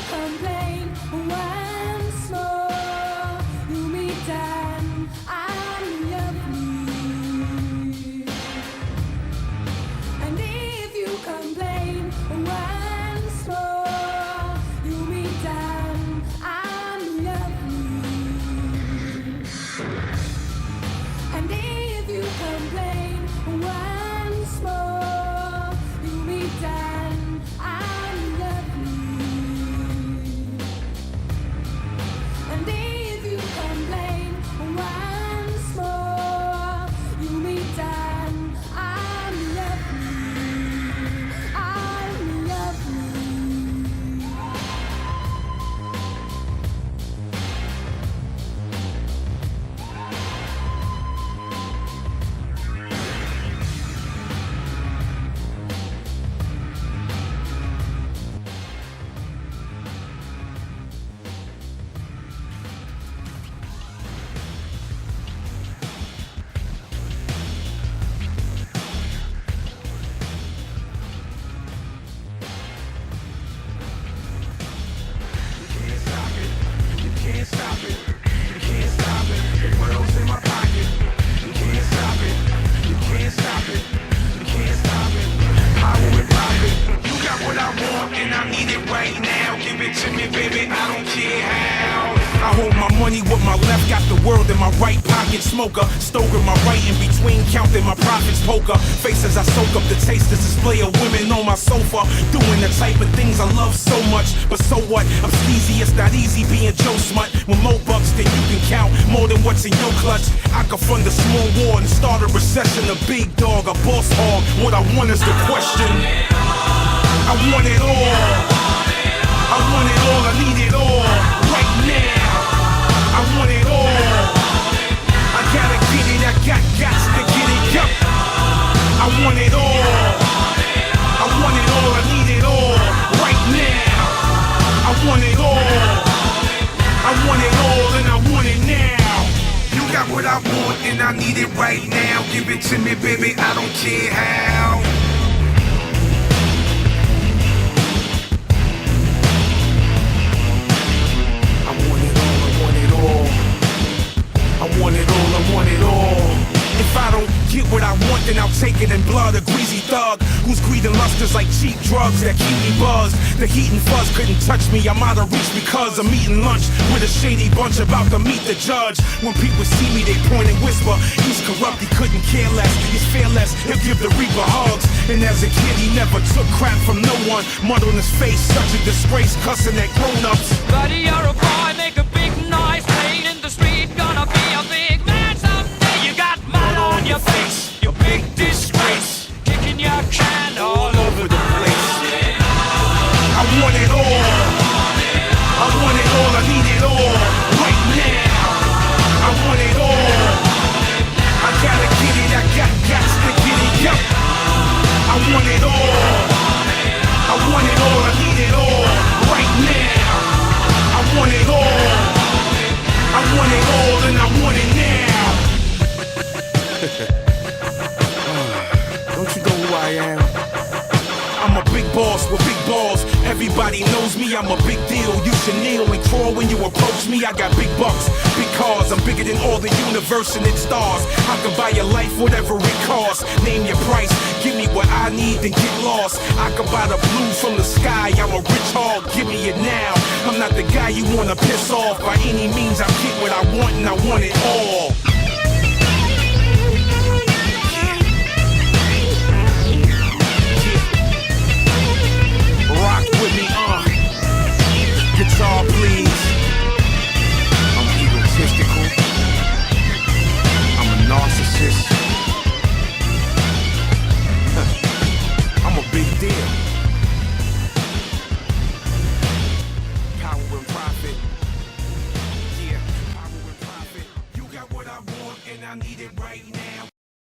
complain once more, you meet Dan, I'm lovely. And if you complain once more, you meet Dan, I'm lovely. And if you complain once more, you meet Dan, I'm lovely. And if you complain once more, you meet Dan, I'm lovely. I'm lovely. You can't stop it. You can't stop it. The world's in my pocket. You can't stop it. You can't stop it. You can't stop it. Power and profit. You got what I want and I need it right now. Give it to me, baby. I don't care how. I hold my money with my left, got the world in my right pocket. Smoker, stoker, my right in between, counting my profits. Poker faces, I soak up the taste. This display of women on my sofa, doing the type of things I love so much. But so what? I'm skeezy, it's not easy being Joe Smut. With more bucks than you can count, more than what's in your clutch. I could fund a small war and start a recession. A big dog, a boss hog. What I want is the question. I want it all. I want it all, I need it all. Right now. I want it all. I gotta get it, I got to get it, yup. I want it all. I want it all, I need it all. Right now. I want it all. I want it all and I want it now. You got what I want and I need it right now. Give it to me, baby, I don't care how. I want it all, I want it all. I want it all, I want it all. If I don't get what I want, then I'll take it in blood. A greasy thug whose greed and lust is like cheap drugs that keep me buzzed. The heat and fuzz couldn't touch me, I'm out of reach because I'm eating lunch with a shady bunch about to meet the judge. When people see me, they point and whisper, he's corrupt, he couldn't care less. He's fearless, he'll give the reaper hugs. And as a kid, he never took crap from no one. Mud on his face, such a disgrace, cussing at grown-ups. Buddy, you're a boy, make a big noise, playing in the street, gonna be a big man someday. You got mud on your face, you big disgrace, kicking your can all over the place. I want it all. I want it all, I need it all. Right now. I want it all. I gotta get it, I got to get it, yup. I want it all. I want it all, I need it all. Right now. I want it all. I want it all and I want it now. Don't you know who I am? I'm a big boss with big balls. Everybody knows me, I'm a big deal. You should kneel and crawl when you approach me. I got big bucks, big cars. I'm bigger than all the universe and its stars. I can buy your life, whatever it costs. Name your price, give me what I need, then get lost. I can buy the blue from the sky. I'm a rich hog, give me it now. I'm not the guy you wanna piss off. By any means, I get what I want and I want it all. Rock with me, guitar please. I'm egotistical. I'm a narcissist. I'm a big deal. Power and profit. Yeah, power and profit. You got what I want and I need it right now.